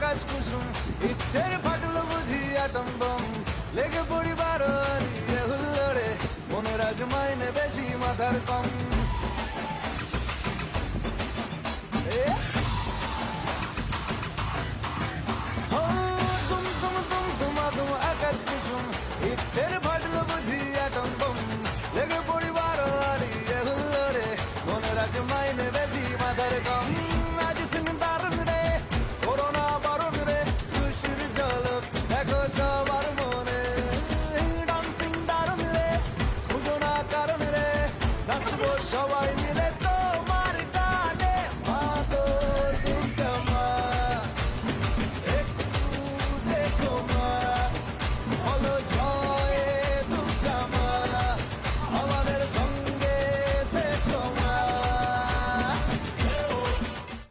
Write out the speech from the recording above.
আকাশ কুসুম ইচ্ছের ফাটলো বুঝি atom bomb লেগে পড়ি বারোয়ারি হুল্লোড়ে মনের আজ মাইনে বেশি মাথার কম